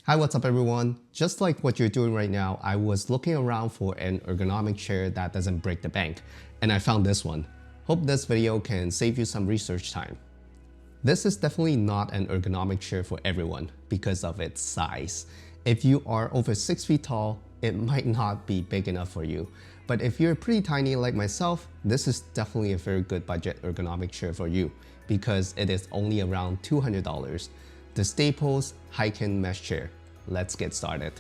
Hi, what's up everyone? Just like what you're doing right now, I was looking around for an ergonomic chair that doesn't break the bank, and I found this one. Hope this video can save you some research time. This is definitely not an ergonomic chair for everyone because of its size. If you are over 6 feet tall, it might not be big enough for you. But if you're pretty tiny like myself, this is definitely a very good budget ergonomic chair for you because it is only around $200. The Staples HYKEN Mesh chair. Let's get started.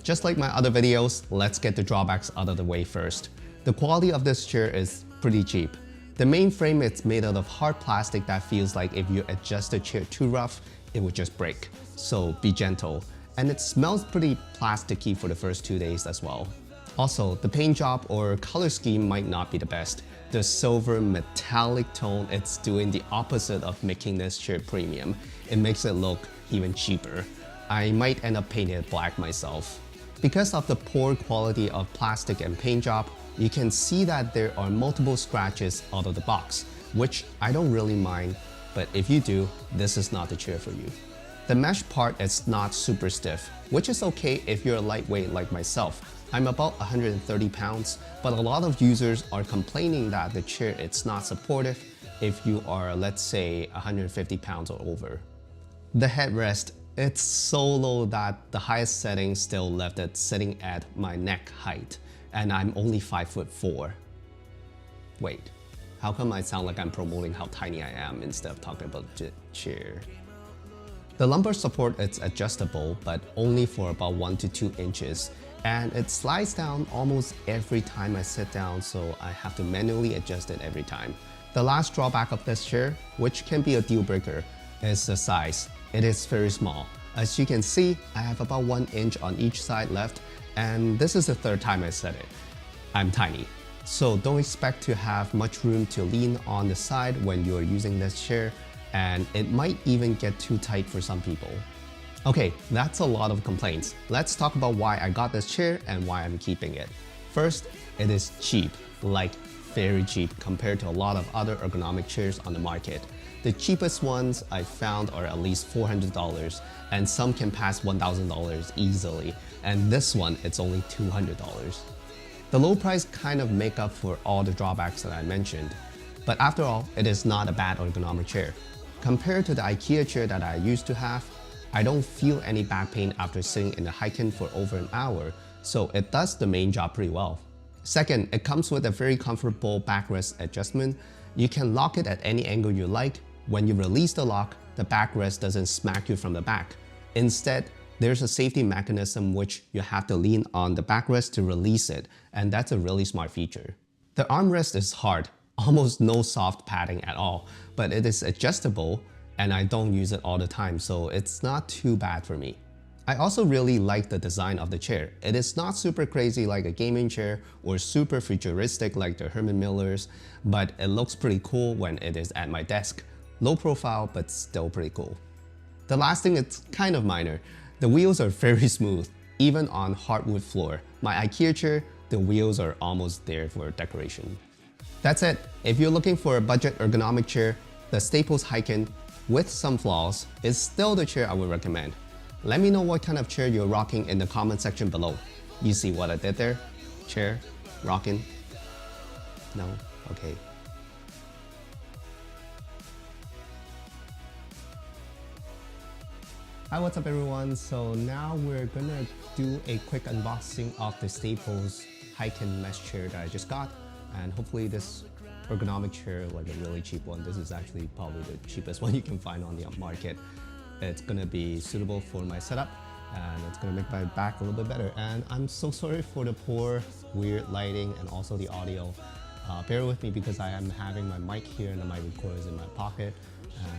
Just like my other videos, let's get the drawbacks out of the way first. The quality of this chair is pretty cheap. The main frame is made out of hard plastic that feels like if you adjust the chair too rough, it would just break. So be gentle. And it smells pretty plasticky for the first 2 days as well. Also, the paint job or color scheme might not be the best. The silver metallic tone, it's doing the opposite of making this chair premium. It makes it look even cheaper. I might end up painting it black myself. Because of the poor quality of plastic and paint job, you can see that there are multiple scratches out of the box, which I don't really mind, but if you do, this is not the chair for you. The mesh part is not super stiff, which is okay if you're a lightweight like myself. I'm about 130 pounds, but a lot of users are complaining that the chair is not supportive if you are, let's say, 150 pounds or over. The headrest, it's so low that the highest setting still left it sitting at my neck height, and I'm only 5'4". Wait, how come I sound like I'm promoting how tiny I am instead of talking about the chair? The lumbar support is adjustable, but only for about 1 to 2 inches, and it slides down almost every time I sit down, so I have to manually adjust it every time. The last drawback of this chair, which can be a deal breaker, is the size. It is very small. As you can see, I have about 1 inch on each side left, and this is the third time I said it. I'm tiny, so don't expect to have much room to lean on the side when you're using this chair, and it might even get too tight for some people. Okay, that's a lot of complaints. Let's talk about why I got this chair and why I'm keeping it. First, it is cheap, like very cheap compared to a lot of other ergonomic chairs on the market. The cheapest ones I found are at least $400, and some can pass $1,000 easily, and this one, it's only $200. The low price kind of make up for all the drawbacks that I mentioned, but after all, it is not a bad ergonomic chair. Compared to the IKEA chair that I used to have, I don't feel any back pain after sitting in the HYKEN for over an hour, so it does the main job pretty well. Second, it comes with a very comfortable backrest adjustment. You can lock it at any angle you like. When you release the lock, the backrest doesn't smack you from the back. Instead, there's a safety mechanism which you have to lean on the backrest to release it, and that's a really smart feature. The armrest is hard, almost no soft padding at all, but it is adjustable and I don't use it all the time, so it's not too bad for me. I also really like the design of the chair. It is not super crazy like a gaming chair or super futuristic like the Herman Miller's, but it looks pretty cool when it is at my desk. Low profile, but still pretty cool. The last thing is kind of minor. The wheels are very smooth, even on hardwood floor. My IKEA chair, the wheels are almost there for decoration. That's it. If you're looking for a budget ergonomic chair, the Staples HYKEN, with some flaws, is still the chair I would recommend. Let me know what kind of chair you're rocking in the comment section below. You see what I did there? Chair? Rocking? No? Okay. Hi, what's up everyone? So now we're gonna do a quick unboxing of the Staples HYKEN Mesh chair that I just got, and hopefully this ergonomic chair, like a really cheap one, this is actually probably the cheapest one you can find on the market. It's gonna be suitable for my setup, and it's gonna make my back a little bit better. And I'm so sorry for the poor, weird lighting and also the audio. Bear with me because I am having my mic here and my recorder is in my pocket,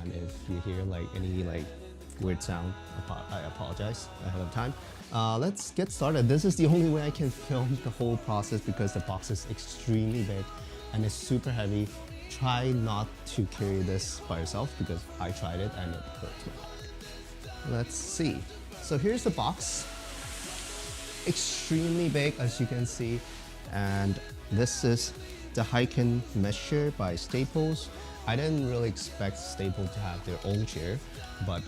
and if you hear like any weird sound, I apologize ahead of time. Let's get started. This is the only way I can film the whole process because the box is extremely big and it's super heavy. Try not to carry this by yourself because I tried it and it hurts my back. Let's see. So here's the box. Extremely big, as you can see, and this is the HYKEN Mesh chair by Staples. I didn't really expect Staples to have their own chair, but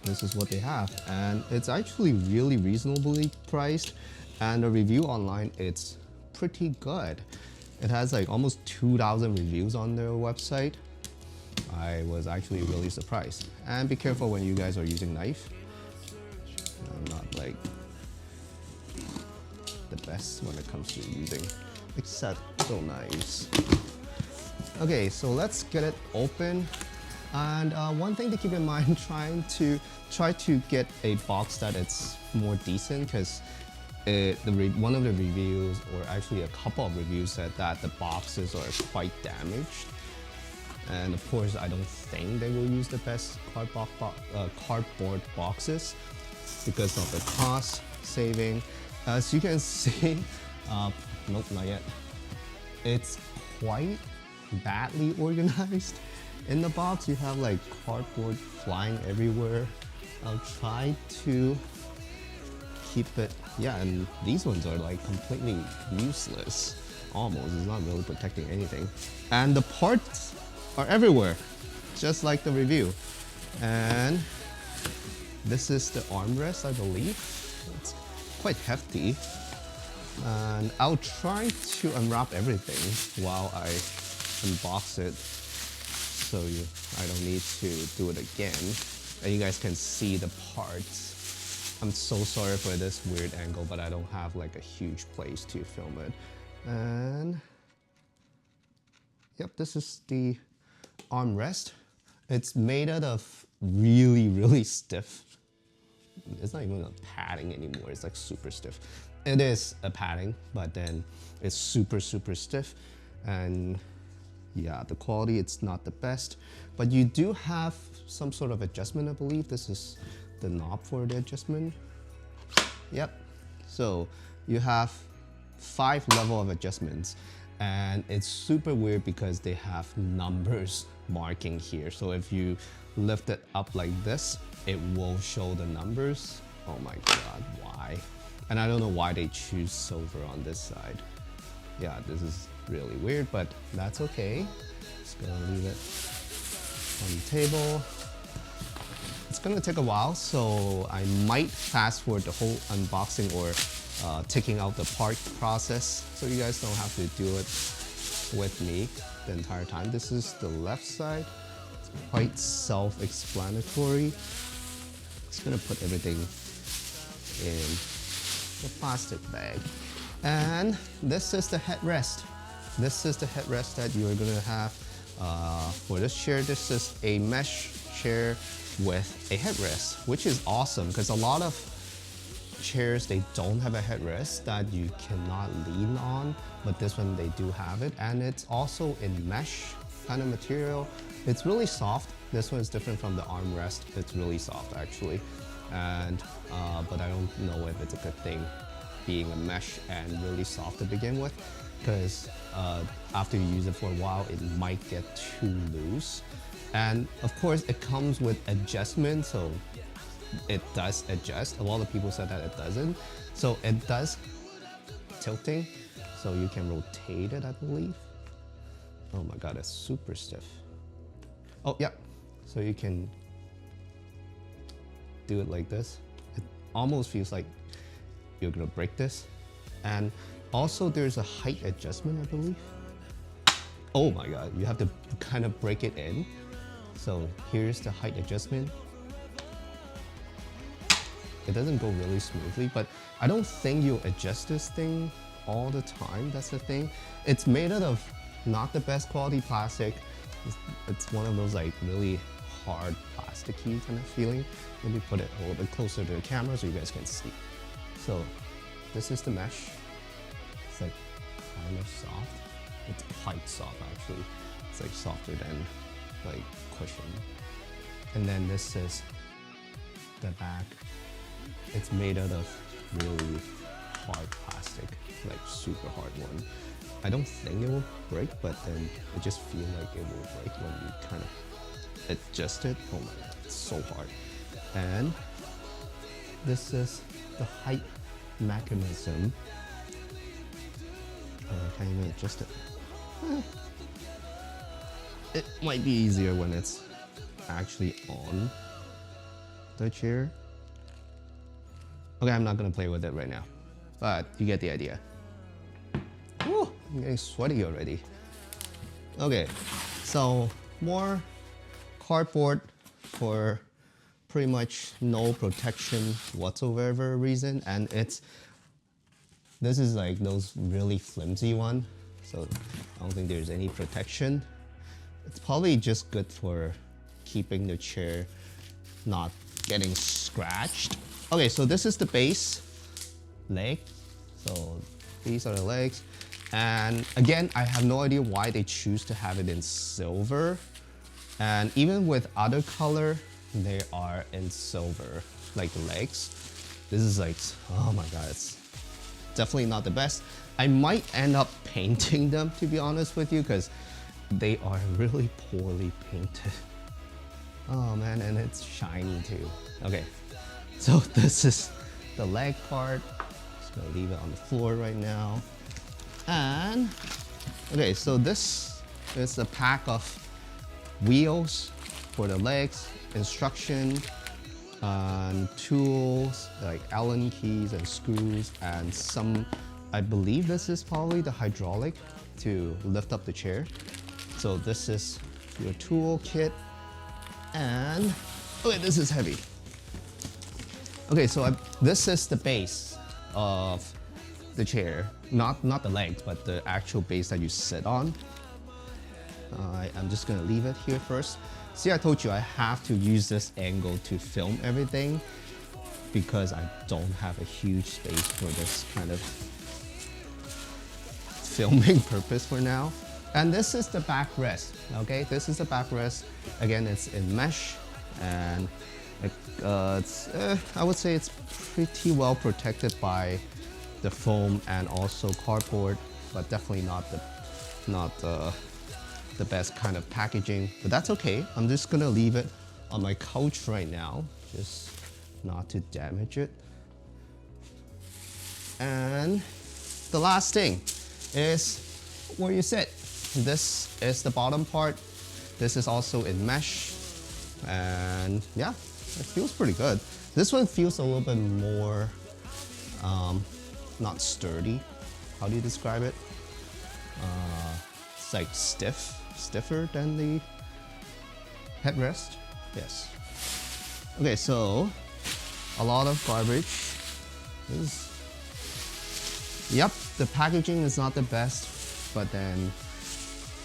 this is what they have, and it's actually really reasonably priced, and the review online, it's pretty good. It has like almost 2,000 reviews on their website. I was actually really surprised. And be careful when you guys are using knife. I'm not like the best when it comes to using acceptable knives. Okay, so let's get it open. And one thing to keep in mind, try to get a box that it's more decent, because one of the reviews, or actually a couple of reviews, said that the boxes are quite damaged. And of course, I don't think they will use the best cardboard boxes because of the cost saving. As you can see, nope, not yet. It's quite badly organized. In the box, you have like cardboard flying everywhere. I'll try to keep it, yeah, and these ones are like completely useless. Almost, it's not really protecting anything. And the parts are everywhere, just like the review. And this is the armrest, I believe. It's quite hefty. And I'll try to unwrap everything while I unbox it, so I don't need to do it again. And you guys can see the parts. I'm so sorry for this weird angle, but I don't have like a huge place to film it. And yep, this is the armrest. It's made out of really stiff. It's not even a padding anymore, it's like super stiff. It is a padding, but then it's super stiff. And yeah, the quality, it's not the best, but you do have some sort of adjustment, I believe. This is the knob for the adjustment. Yep, so you have 5 level of adjustments, and it's super weird because they have numbers marking here. So if you lift it up like this, it will show the numbers. Oh my god, why? And I don't know why they choose silver on this side. Yeah, this is really weird, but that's okay. Just gonna leave it on the table. It's gonna take a while, so I might fast forward the whole unboxing or taking out the part process, so you guys don't have to do it with me the entire time. This is the left side. It's quite self-explanatory. Just gonna put everything in the plastic bag. And this is the headrest. This is the headrest that you're gonna have for this chair. This is a mesh chair with a headrest, which is awesome because a lot of chairs, they don't have a headrest that you cannot lean on, but this one they do have it, and it's also in mesh kind of material. It's really soft. This one is different from the armrest. It's really soft actually, and but I don't know if it's a good thing being a mesh and really soft to begin with, because after you use it for a while, it might get too loose. And of course, it comes with adjustment, so it does adjust. A lot of people said that it doesn't. So it does tilting, so you can rotate it, I believe. Oh my god, it's super stiff. Oh yeah, so you can do it like this. It almost feels like you're gonna break this. And also there's a height adjustment, I believe. Oh my god, you have to kind of break it in. So here's the height adjustment. It doesn't go really smoothly, but I don't think you'll adjust this thing all the time. That's the thing. It's made out of not the best quality plastic. It's one of those like really hard plasticky kind of feeling. Let me put it a little bit closer to the camera so you guys can see. So this is the mesh. It's like kind of soft. It's quite soft actually. It's like softer than like cushion. And then this is the back, it's made out of really hard plastic, like super hard one. I don't think it will break, but then I just feel like it will break when you kind of adjust it. Oh my god, it's so hard. And this is the height mechanism. Oh, I can't even adjust it. It might be easier when it's actually on the chair. Okay, I'm not gonna play with it right now, but you get the idea. Whew, I'm getting sweaty already. Okay, so more cardboard for pretty much no protection whatsoever reason, and this is like those really flimsy one, so I don't think there's any protection. It's probably just good for keeping the chair not getting scratched. Okay, so this is the base leg. So these are the legs. And again, I have no idea why they choose to have it in silver. And even with other color, they are in silver, like the legs. This is like, oh my god, it's definitely not the best. I might end up painting them, to be honest with you, because they are really poorly painted. Oh man, and it's shiny too. Okay, so this is the leg part. Just gonna leave it on the floor right now. And, okay, so this is a pack of wheels for the legs, instruction, tools like Allen keys and screws, and some, I believe this is probably the hydraulic to lift up the chair. So this is your tool kit, and okay, this is heavy. Okay, so this is the base of the chair, not the legs, but the actual base that you sit on. I'm just gonna leave it here first. See, I told you I have to use this angle to film everything because I don't have a huge space for this kind of filming purpose for now. And this is the backrest, okay? This is the backrest. Again, it's in mesh, and I would say it's pretty well protected by the foam and also cardboard, but definitely not the best kind of packaging. But that's okay. I'm just gonna leave it on my couch right now, just not to damage it. And the last thing is where you sit. This is the bottom part. This is also in mesh, and yeah, it feels pretty good. This one feels a little bit more not sturdy. How do you describe it? It's like stiffer than the headrest. Yes. Okay, so a lot of garbage. Yep, the packaging is not the best, but then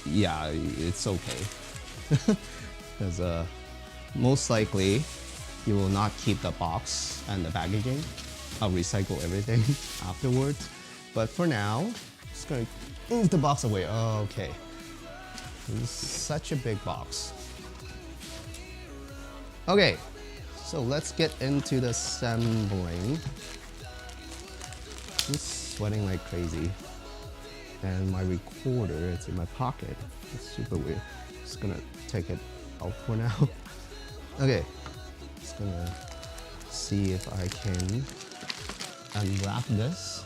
yeah, it's okay. Because most likely you will not keep the box and the packaging. I'll recycle everything afterwards. But for now, just gonna move the box away. Okay. This is such a big box. Okay, so let's get into the assembling. I'm sweating like crazy. And my recorder, it's in my pocket. It's super weird. Just gonna take it out for now. Okay, just gonna see if I can unwrap this.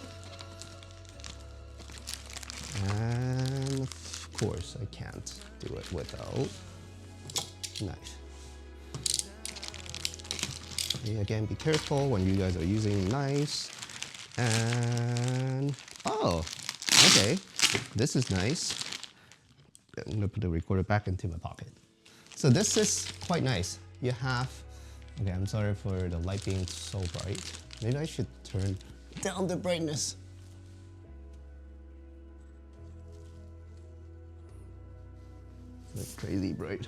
And of course I can't do it without knife. Okay, again, be careful when you guys are using knives. And oh, okay, this is nice. I'm gonna put the recorder back into my pocket. So this is quite nice. You have, okay, I'm sorry for the light being so bright. Maybe I should turn down the brightness. It's crazy bright.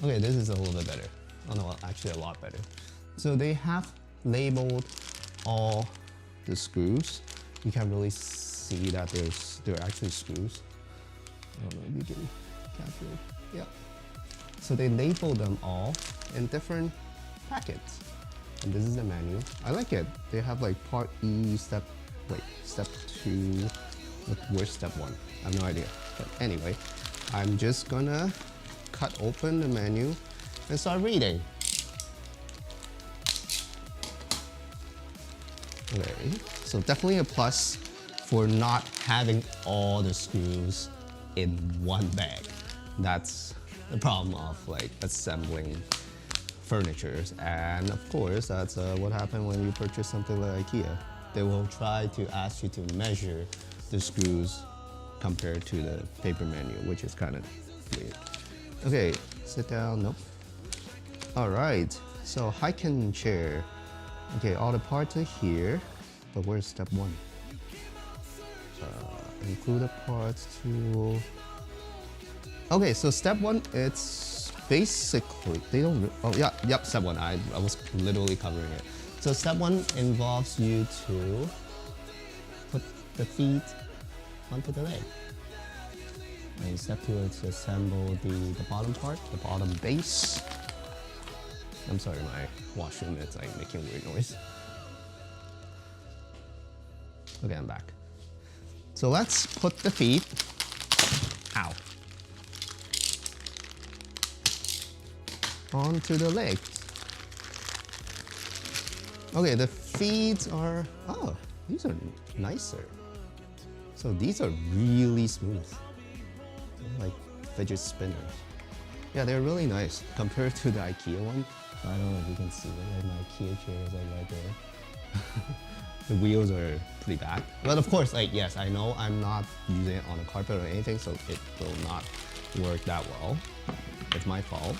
Okay, this is a little bit better. Oh no, actually a lot better. So they have labeled all the screws. You can really see that they're actually screws. I don't know if you can capture it. Yeah. So they label them all in different packets. And this is the menu. I like it. They have like part E, step 2. Where's step 1? I have no idea. But anyway, I'm just gonna cut open the menu and start reading. Okay, so definitely a plus for not having all the screws in one bag. That's the problem of like assembling furnitures, and of course that's what happened when you purchase something like IKEA. They will try to ask you to measure the screws compared to the paper menu, which is kind of weird. Okay, sit down. Nope. All right, so HYKEN chair. Okay, all the parts are here, but where's step 1? Include the parts tool. Okay, so step 1, it's basically, they don't, oh yeah, yep, step 1, I was literally covering it. So step 1 involves you to put the feet onto the leg. And step 2 is to assemble the bottom part, the bottom base. I'm sorry, my washroom is like making weird noise. Okay, I'm back. So let's put the feet, ow, onto the legs. Okay, the feet are, oh, these are nicer. So these are really smooth, like fidget spinners. Yeah, they're really nice compared to the IKEA one. I don't know if you can see it, like my IKEA chair is like right there. The wheels are pretty bad. But of course, like, yes, I know I'm not using it on a carpet or anything, so it will not work that well. It's my fault.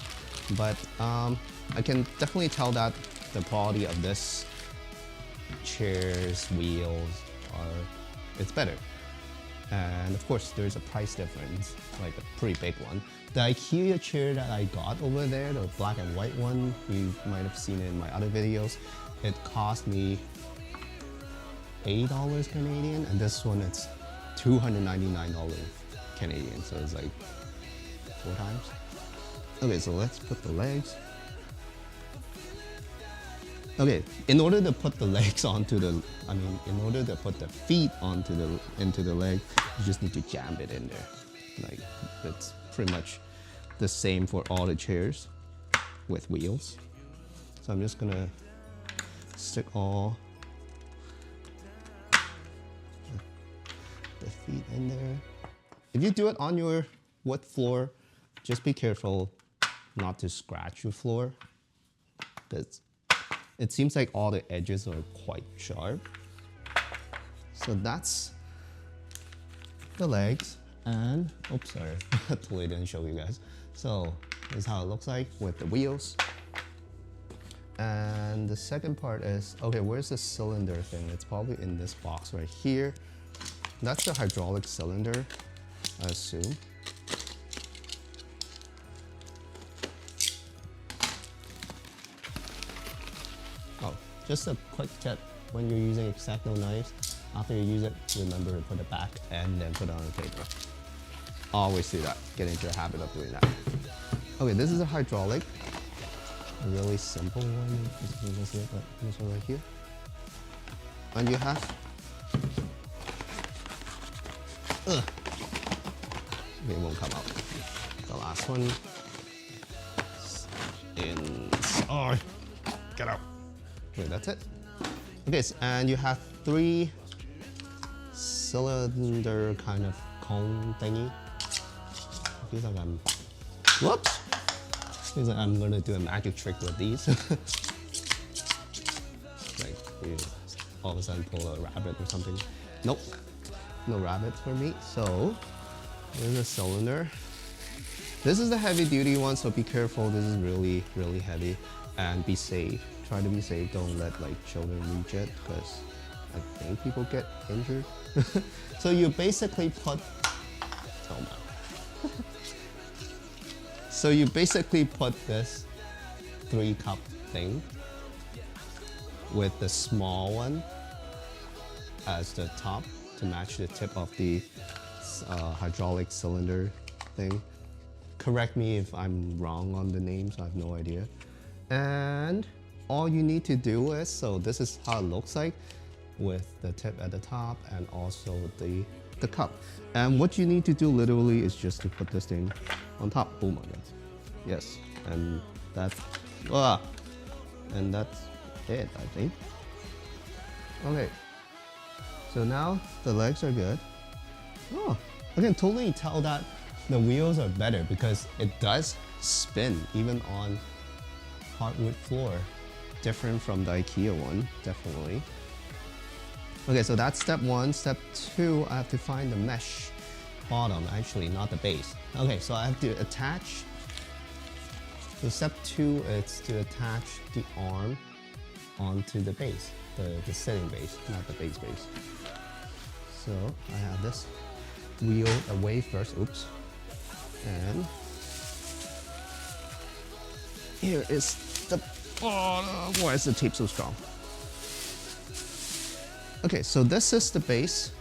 But I can definitely tell that the quality of this chair's wheels it's better. And of course, there's a price difference, like a pretty big one. The IKEA chair that I got over there, the black and white one, you might have seen it in my other videos, it cost me $80 Canadian, and this one it's $299 Canadian, so it's like 4 times. Okay, so let's put the legs. Okay, in order to put the legs onto the, in order to put the feet into the leg, you just need to jam it in there. Like, it's pretty much the same for all the chairs with wheels. So I'm just gonna stick all the feet in there. If you do it on your wood floor, just be careful not to scratch your floor, because it seems like all the edges are quite sharp. So that's the legs, and oops, sorry, I totally didn't show you guys. So this is how it looks like with the wheels. And the second part is, okay, where's the cylinder thing? It's probably in this box right here. That's the hydraulic cylinder, I assume. Oh, just a quick tip, when you're using X-Acto knives, after you use it, remember to put it back and then put it on the table. Always do that, get into the habit of doing that. Okay, this is a hydraulic, a really simple one, you can see it, but this one right here. And you have, it won't come out. The last one in, oh, get out. Okay, that's it. Okay, and you have 3 cylinder kind of cone thingy. Feels like I'm, whoops! Feels like I'm gonna do a magic trick with these. Like, you all of a sudden pull a rabbit or something. Nope, no rabbits for me. So, there's a cylinder. This is the heavy duty one, so be careful. This is really, really heavy. And be safe. Try to be safe. Don't let like children reach it, because I think people get injured. So you basically put, oh my. So you basically put this 3-cup thing with the small one as the top to match the tip of the hydraulic cylinder thing. Correct me if I'm wrong on the names, I have no idea. And all you need to do is, so this is how it looks like with the tip at the top and also the cup. And what you need to do literally is just to put this thing on top. Oh my god. Yes, and that's it, I think. Okay, so now the legs are good. Oh, I can totally tell that the wheels are better because it does spin even on hardwood floor. Different from the IKEA one, definitely. Okay, so that's step one. Step two, I have to find the mesh bottom, actually, not the base. Okay, so I have to attach. So step two is to attach the arm onto the base, the sitting base, not the base. So I have this wheel away first, oops. And here is the, oh, why is the tape so strong? Okay, so this is the base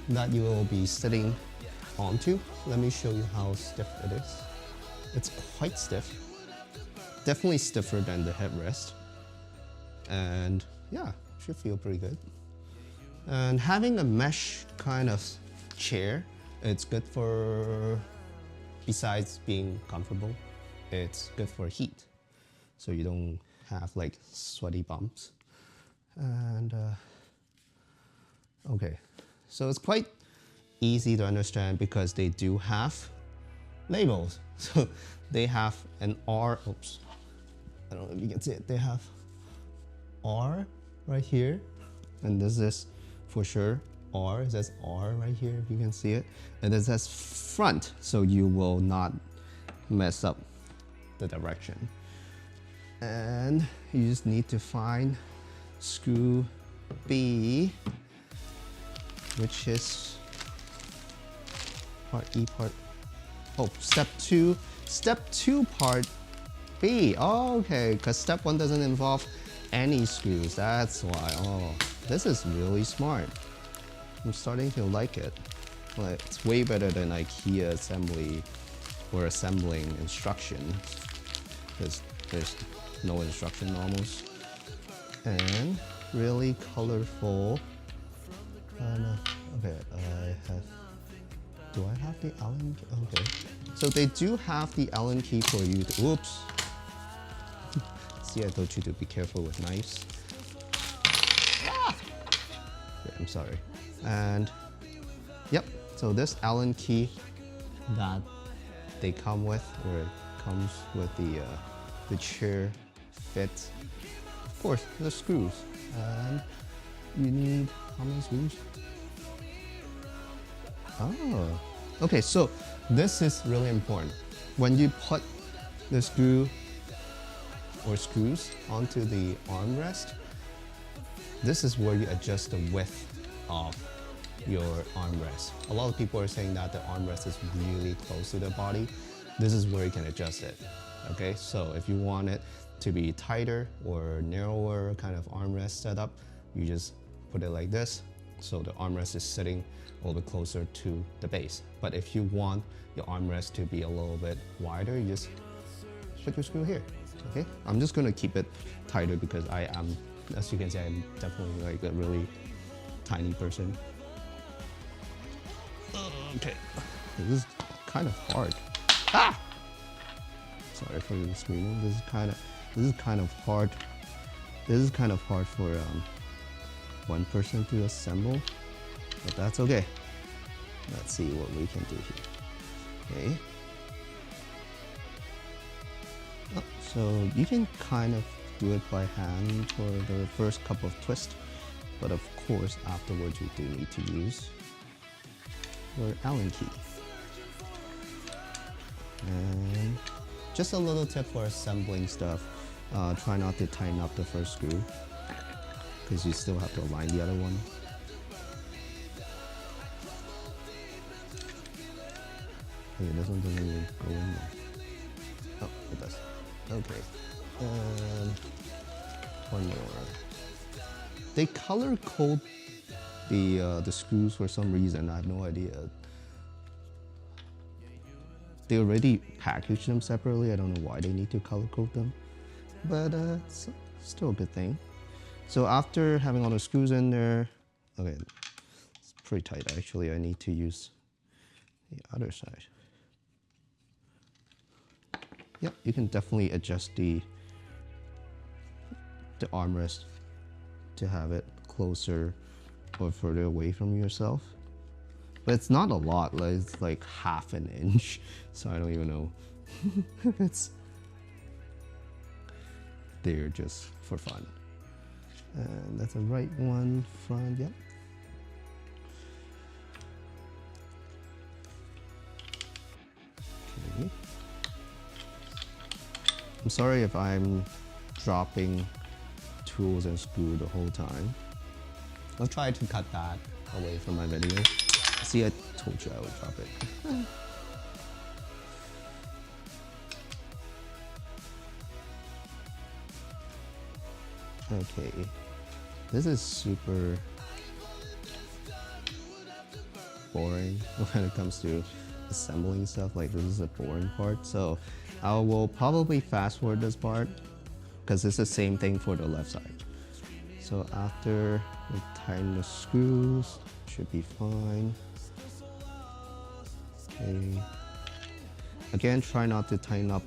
that you will be sitting onto. Let me show you how stiff it is. It's quite stiff. Definitely stiffer than the headrest. And yeah, should feel pretty good. And having a mesh kind of chair, it's good for, besides being comfortable, it's good for heat. So you don't have like sweaty bumps. And okay, so it's quite easy to understand because they do have labels. So they have an R, oops, I don't know if you can see it. They have R right here, and this is for sure R. It says R right here if you can see it. And it says front, so you will not mess up the direction. And you just need to find screw B, which is part E, part, oh, step two, part B. Oh, okay, because step one doesn't involve any screws, that's why. Oh, this is really smart. I'm starting to like it. Like, it's way better than IKEA assembly or assembling instructions, because there's no instruction almost. And really colorful. Okay, do I have the Allen key? Okay. So they do have the Allen key for you to, whoops. See, I told you to be careful with knives. Okay, I'm sorry. And yep, so this Allen key that they come with, or it comes with the chair fits. Of course, the screws. And you need how many screws? Oh, okay, so this is really important. When you put the screw or screws onto the armrest, this is where you adjust the width of your armrest. A lot of people are saying that the armrest is really close to the body. This is where you can adjust it. Okay, so if you want it to be tighter or narrower kind of armrest setup, you just put it like this. So the armrest is sitting a little bit closer to the base. But if you want your armrest to be a little bit wider, you just put your screw here. Okay, I'm just gonna keep it tighter because I am, as you can see, I'm definitely like a really tiny person. Okay, this is kind of hard. Ah! Sorry for the screaming. This is kind of hard. This is kind of hard for one person to assemble, but that's okay. Let's see what we can do here. Okay. Oh, so you can kind of do it by hand for the first couple of twists, but of course afterwards you do need to use your Allen key. And just a little tip for assembling stuff, try not to tighten up the first screw because you still have to align the other one. Okay, this one doesn't even go in there. Oh, it does. Okay. And one more. They color code the screws for some reason. I have no idea. They already packaged them separately. I don't know why they need to color code them. but it's still a good thing. So after having all the screws in there, okay, it's pretty tight actually. I need to use the other side. Yep, you can definitely adjust the armrest to have it closer or further away from yourself. But it's not a lot, like, it's like half an inch, so I don't even know if it's there just for fun. And that's a right one, front, yep. Okay. I'm sorry if I'm dropping tools and screw the whole time. I'll try to cut that away from my video. See, I told you I would drop it. Okay, this is super boring when it comes to assembling stuff. Like, this is a boring part, so I will probably fast forward this part because it's the same thing for the left side. So after we tighten the screws, should be fine. Okay. Again, try not to tighten up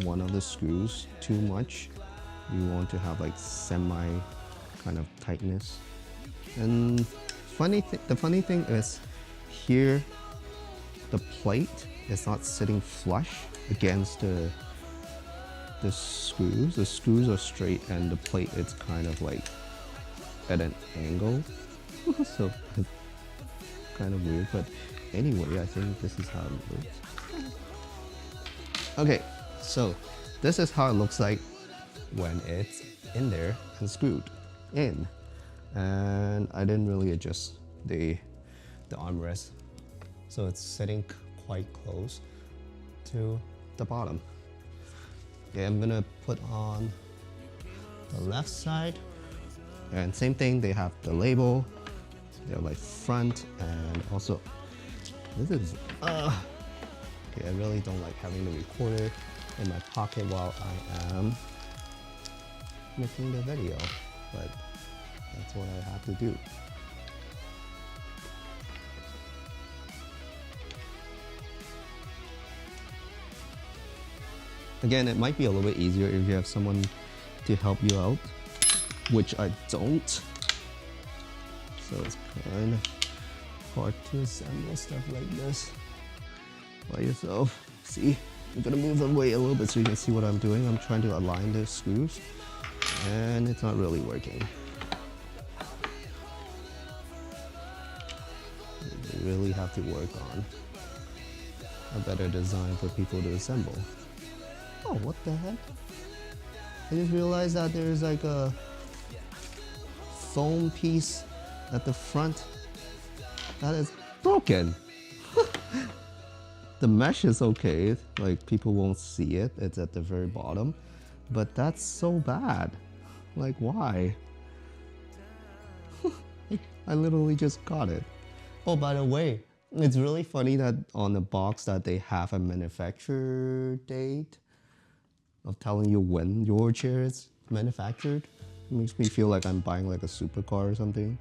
one of the screws too much. You want to have like semi kind of tightness. And the funny thing is here the plate is not sitting flush against the screws. The screws are straight and the plate is kind of like at an angle. So it's kind of weird, but anyway, I think this is how it looks. Okay, so this is how it looks like when it's in there and screwed in. And I didn't really adjust the armrest, so it's sitting quite close to the bottom. Okay, I'm gonna put on the left side, and same thing, they have the label, they're like front, and also this is okay, I really don't like having the recorder in my pocket while I am making the video, but that's what I have to do. Again, it might be a little bit easier if you have someone to help you out, which I don't. So it's kind of hard to assemble stuff like this by yourself. See, I'm gonna move away a little bit so you can see what I'm doing. I'm trying to align the screws, and it's not really working. You really have to work on a better design for people to assemble. Oh, what the heck? I just realized that there's like a foam piece at the front that is broken. The mesh is okay, like people won't see it, it's at the very bottom, but that's so bad. Like, why? I literally just got it. Oh, by the way, it's really funny that on the box that they have a manufacturer date of telling you when your chair is manufactured. It makes me feel like I'm buying like a supercar or something.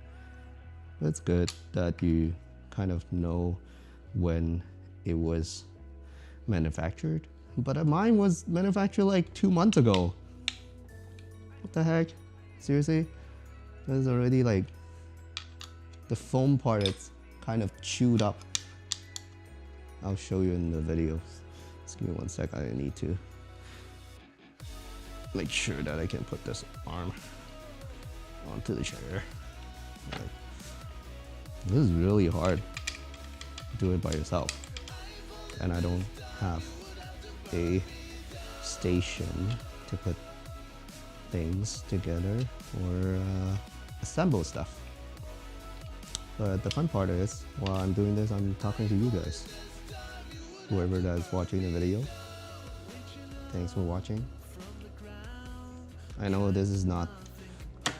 It's good that you kind of know when it was manufactured. But mine was manufactured like 2 months ago. What the heck? Seriously? There's already like the foam part, it's kind of chewed up. I'll show you in the video. Just give me 1 sec, I need to make sure that I can put this arm onto the chair. This is really hard to do it by yourself. And I don't have a station to put things together or assemble stuff. But the fun part is, while I'm doing this, I'm talking to you guys. Whoever that's watching the video, thanks for watching. I know this is not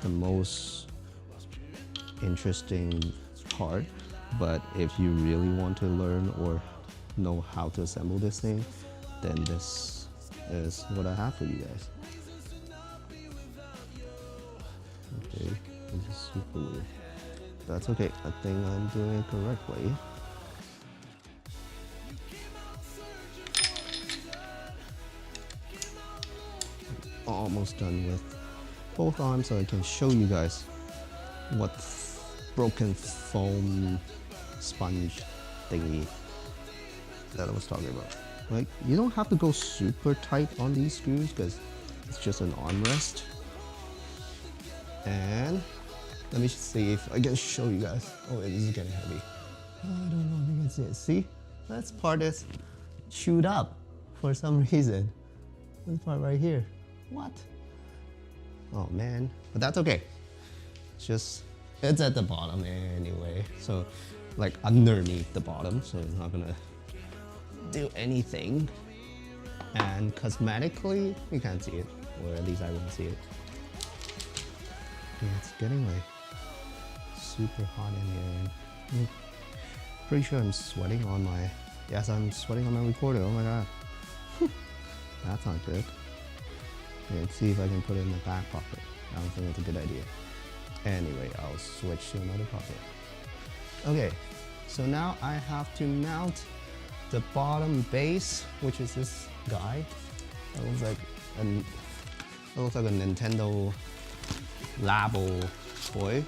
the most interesting part, but if you really want to learn or know how to assemble this thing, then this is what I have for you guys. Okay, this is super weird. That's okay, I think I'm doing it correctly. Almost done with both arms, so I can show you guys what broken foam sponge thingy that I was talking about. Like, you don't have to go super tight on these screws because it's just an armrest. And let me see if I can show you guys. Oh, this is getting heavy. I don't know if you can see it. See, this part is chewed up for some reason. This part right here. What? Oh man, but that's okay. It's at the bottom anyway. So like underneath the bottom, so it's not gonna do anything. And cosmetically, you can't see it, or at least I won't see it. Yeah, it's getting like super hot in here. I'm pretty sure I'm sweating on my, yes, I'm sweating on my recorder. Oh my god. That's not good. Yeah, let's see if I can put it in the back pocket. I don't think that's a good idea. Anyway, I'll switch to another pocket. Okay, so now I have to mount the bottom base, which is this guy. That looks like a Nintendo Labo toy.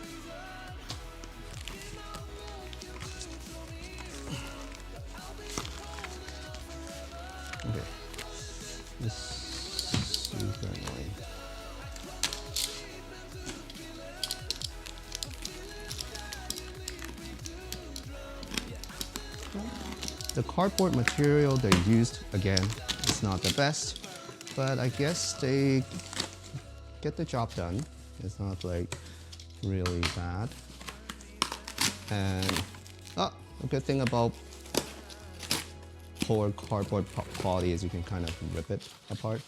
Okay, this is super annoying. The cardboard material they used, again, is not the best, but I guess they get the job done. It's not like really bad. And a good thing about poor cardboard quality is you can kind of rip it apart,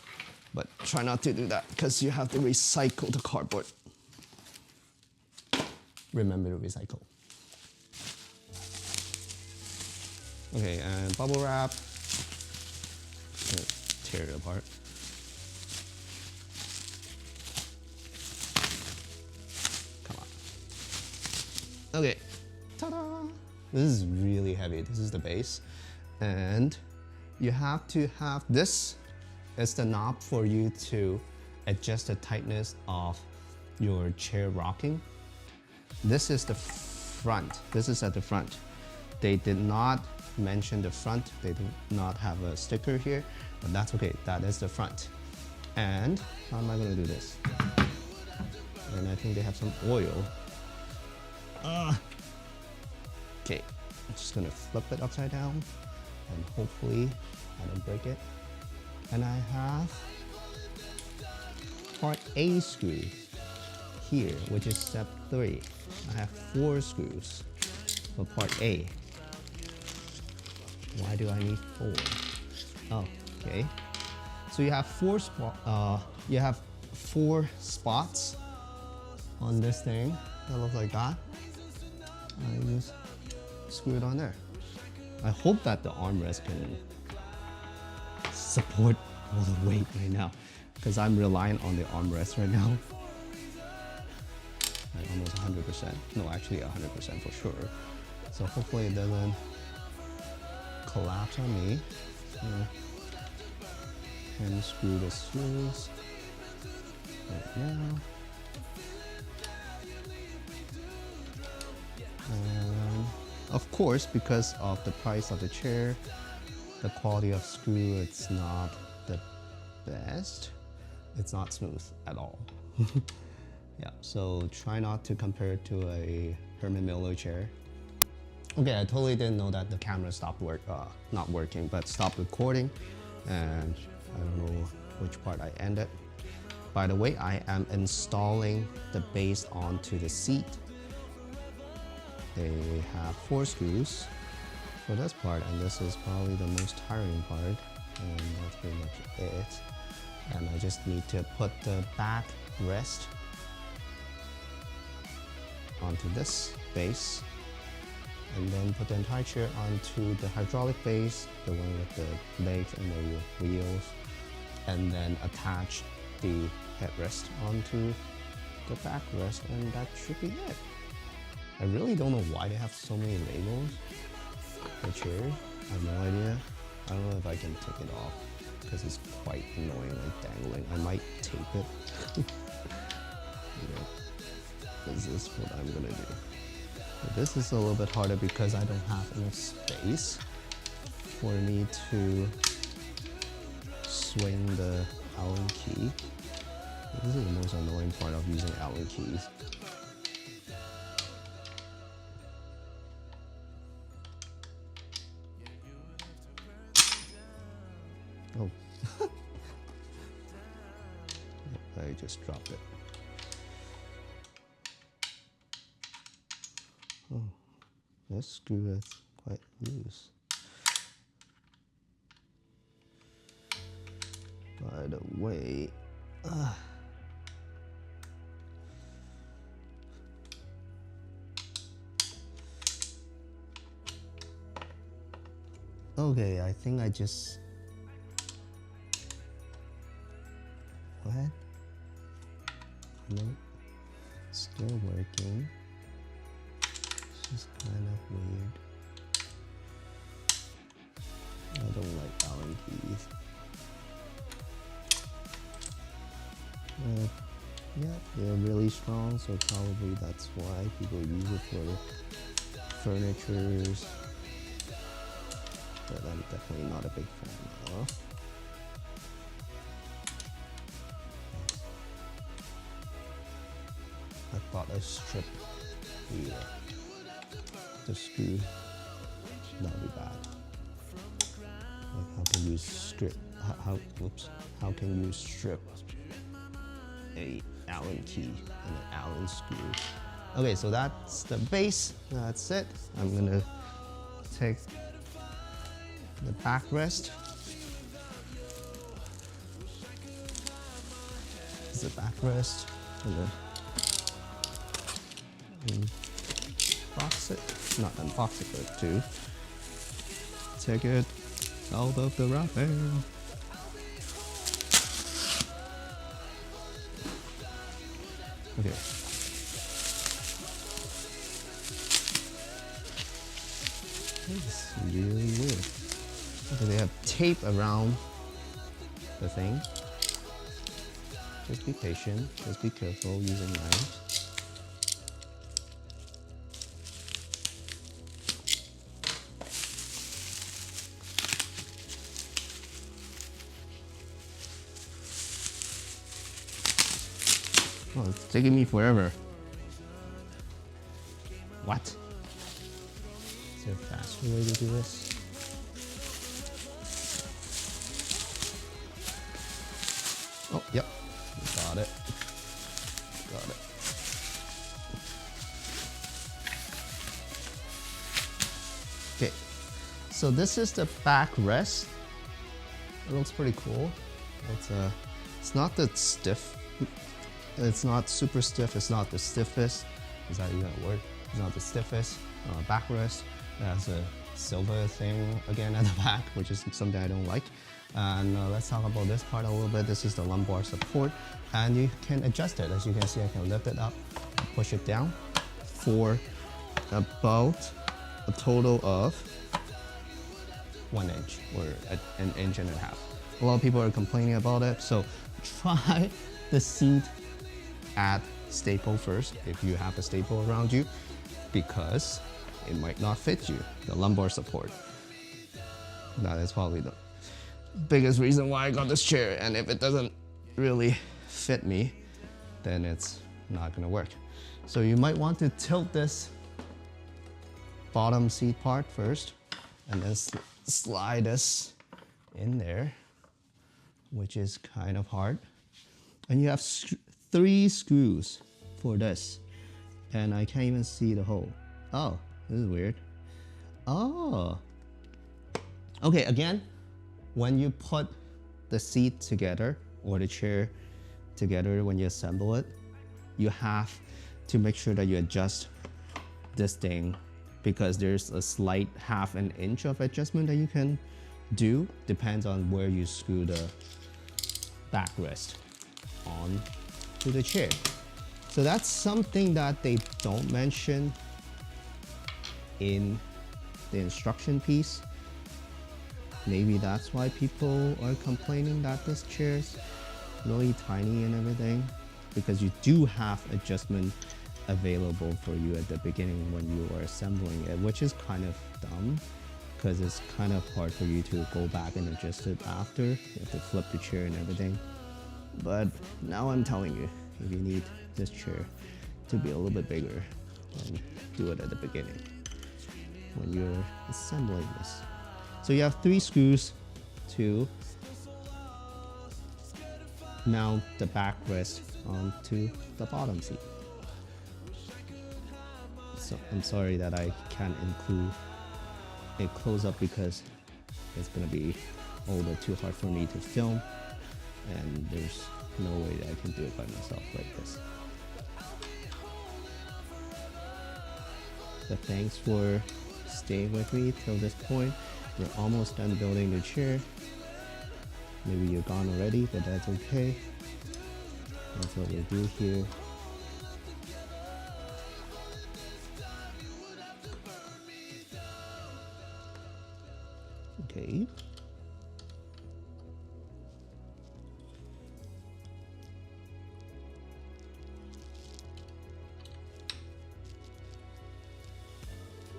but try not to do that because you have to recycle the cardboard. Remember to recycle. Okay, and bubble wrap. Tear it apart. Come on. Okay, ta-da! This is really heavy. This is the base. And you have to have this as the knob for you to adjust the tightness of your chair rocking. This is the front. This is at the front. They did not mention the front. They do not have a sticker here, but that's okay. That is the front. And how am I going to do this? And I think they have some oil. Okay, I'm just going to flip it upside down and hopefully I don't break it. And I have part A screw here, which is step 3. I have 4 screws for part A. Why do I need 4? Oh, okay. So you have 4 spots on this thing that looks like that. I just screw it on there. I hope that the armrest can support all the weight right now, because I'm relying on the armrest right now. Like almost 100%. No, actually 100% for sure. So hopefully it doesn't collapse on me. And screw the screws right now. And of course, because of the price of the chair, the quality of screw, it's not the best. It's not smooth at all. Yeah, so try not to compare it to a Herman Miller chair. Okay, I totally didn't know that the camera stopped not working, but stopped recording, and I don't know which part I ended. By the way, I am installing the base onto the seat. They have 4 screws for this part, and this is probably the most tiring part, and that's pretty much it. And I just need to put the back rest onto this base, and then put the entire chair onto the hydraulic base, the one with the legs and the wheels, and then attach the headrest onto the backrest, and that should be it. I really don't know why they have so many labels for chairs. I have no idea. I don't know if I can take it off because it's quite annoying, like dangling. I might tape it. This is what I'm gonna do. But this is a little bit harder because I don't have enough space for me to swing the Allen key. This is the most annoying part of using Allen keys. Oh. I just dropped it. Oh, this screw is quite loose. By the way, okay, I think I just... What? No, still working. It's just kind of weird. I don't like Allen keys. Yeah, they're really strong, so probably that's why people use it for furnitures. But I'm definitely not a big fan of. I thought I stripped the screw. That would be bad. Like how can you strip? How can you strip a Allen key and an Allen screw? Okay, so that's the base. That's it. I'm gonna take the backrest. This is the backrest. Unbox it. Not unbox it, but to take it out of the wrapping. Okay. This is really weird. Okay, they have tape around the thing. Just be patient. Just be careful using knives. Oh, it's taking me forever. What? Is there a faster way to do this? Oh, yep. Got it. Got it. Okay. So this is the backrest. It looks pretty cool. It's not that stiff. It's not super stiff. It's not the stiffest. Is that even a word? It's not the stiffest backrest. It has a silver thing again at the back, which is something I don't like. And let's talk about this part a little bit. This is the lumbar support, and you can adjust it. As you can see, I can lift it up, push it down for about a total of 1 inch or an inch and a half. A lot of people are complaining about it, so try the seat at Staples first if you have a staple around you, because it might not fit you, the lumbar support. That is probably the biggest reason why I got this chair, and if it doesn't really fit me, then it's not gonna work. So you might want to tilt this bottom seat part first, and then slide this in there, which is kind of hard. And you have 3 screws for this, and I can't even see the hole. Oh, this is weird. Oh. Okay, again, when you put the seat together or the chair together, when you assemble it, you have to make sure that you adjust this thing, because there's a slight ½ an inch of adjustment that you can do. Depends on where you screw the backrest on to the chair. So that's something that they don't mention in the instruction piece. Maybe that's why people are complaining that this chair is really tiny and everything, because you do have adjustment available for you at the beginning when you are assembling it, which is kind of dumb because it's kind of hard for you to go back and adjust it after. You have to flip the chair and everything. But now I'm telling you, if you need this chair to be a little bit bigger, then do it at the beginning when you're assembling this. So you have 3 screws to mount the backrest onto the bottom seat. So I'm sorry that I can't include a close-up because it's gonna be a little bit too hard for me to film, and there's no way that I can do it by myself like this. But thanks for staying with me till this point. We're almost done building the chair. Maybe you're gone already, but that's okay. That's what we do here. Okay.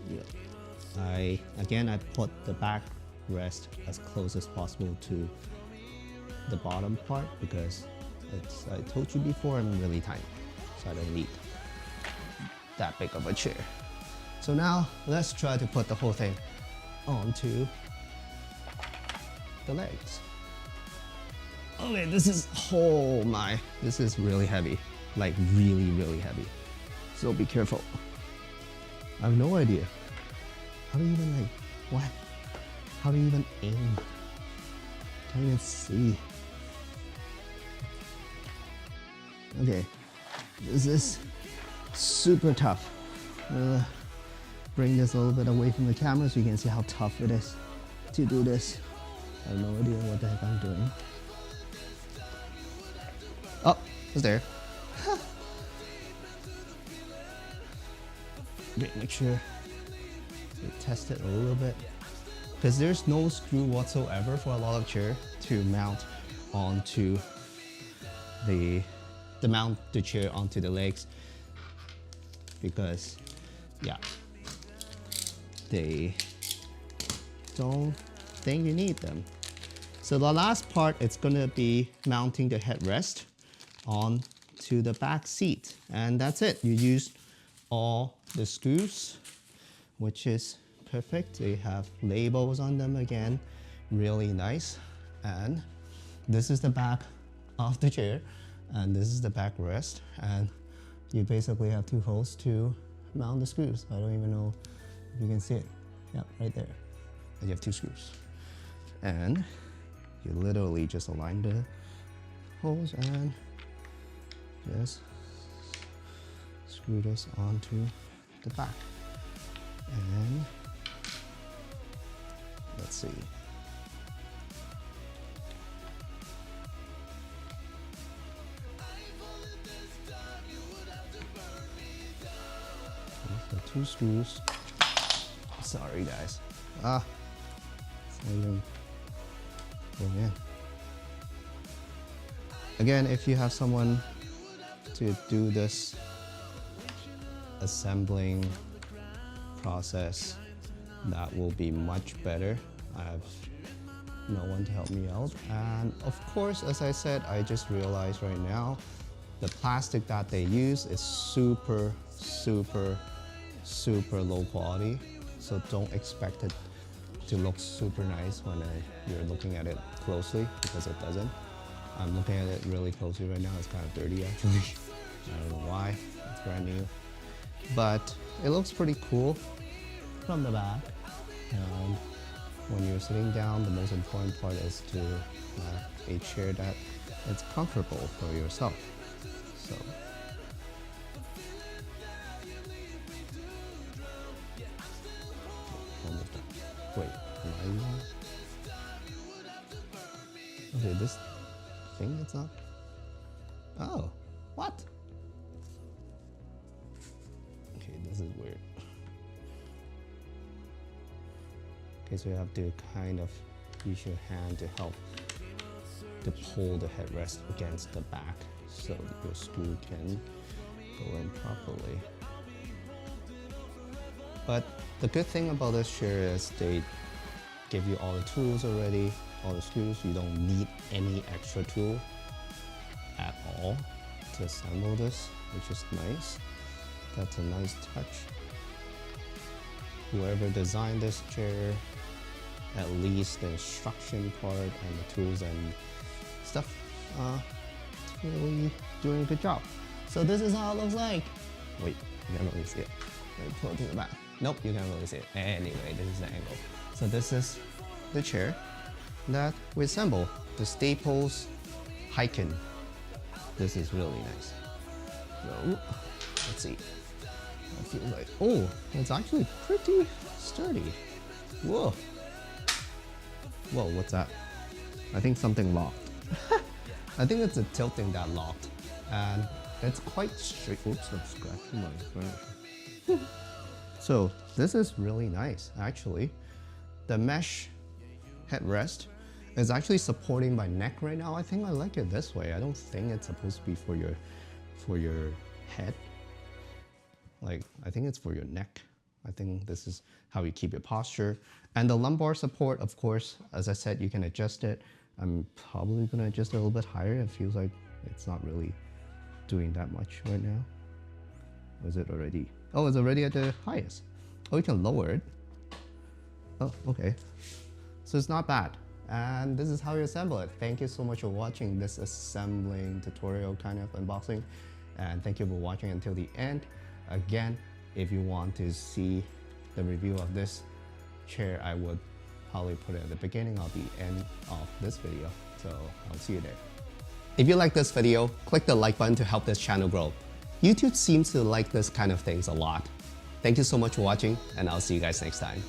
Yeah. I put the backrest as close as possible to the bottom part because I told you before, I'm really tiny, so I don't need that big of a chair. So now let's try to put the whole thing onto the legs. Okay, this is, oh my, this is really heavy, like really, really heavy. So be careful. I have no idea. How do you even like, what? How do you even aim? Can't even see. Okay, this is super tough. Bring this a little bit away from the camera so you can see how tough it is to do this. I have no idea what the heck I'm doing. Oh, it's there. Okay, make sure you test it a little bit, because there's no screw whatsoever for a lot of chair to mount onto mount the chair onto the legs, because yeah, they don't think you need them. So the last part, it's gonna be mounting the headrest onto the back seat, and that's it. You use all the screws, which is perfect. They have labels on them again, really nice. And this is the back of the chair, and this is the backrest, and you basically have 2 holes to mount the screws. I don't even know if you can see it. Yeah, right there. And you have 2 screws. And you literally just align the holes and just screw this onto the back. And let's see. So 2 screws. Sorry guys. It's not even going in. Again, if you have someone to do this assembling process, that will be much better. I have no one to help me out. And of course, as I said, I just realized right now, the plastic that they use is super, super, super low quality. So don't expect it to look super nice when you're looking at it closely, because it doesn't. I'm looking at it really closely right now. It's kind of dirty actually. I don't know why, it's brand new. But it looks pretty cool from the back. And when you're sitting down, the most important part is to have a chair that is comfortable for yourself. So almost done. Wait, am I even? Okay, this think it's not. Oh, what? Okay, this is weird. Okay, so you have to kind of use your hand to help to pull the headrest against the back so your screw can go in properly. But the good thing about this chair is they give you all the tools already, all the screws. You don't need any extra tool at all to assemble this, which is nice. That's a nice touch. Whoever designed this chair, at least the instruction part and the tools and stuff, it's really doing a good job. So this is how it looks like. Wait, you can't really see it. Let me pull it to the back. Nope, you can't really see it. Anyway, this is the angle. So this is the chair that we assemble, the Staples HYKEN. This is really nice. So, let's see. I feel like, oh, it's actually pretty sturdy. Whoa. Whoa, what's that? I think something locked. I think it's a tilting that locked. And it's quite straight. Oops, I'm scratching my furniture. So this is really nice, actually. The mesh headrest is actually supporting my neck right now. I think I like it this way. I don't think it's supposed to be for your head. Like, I think it's for your neck. I think this is how you keep your posture. And the lumbar support, of course, as I said, you can adjust it. I'm probably gonna adjust it a little bit higher. It feels like it's not really doing that much right now. Or is it already? Oh, it's already at the highest. Oh, you can lower it. Oh, okay. So it's not bad. And this is how you assemble it. Thank you so much for watching this assembling tutorial kind of unboxing. And thank you for watching until the end. Again, if you want to see the review of this chair, I would probably put it at the beginning or the end of this video. So I'll see you there. If you like this video, click the like button to help this channel grow. YouTube seems to like this kind of things a lot. Thank you so much for watching, and I'll see you guys next time.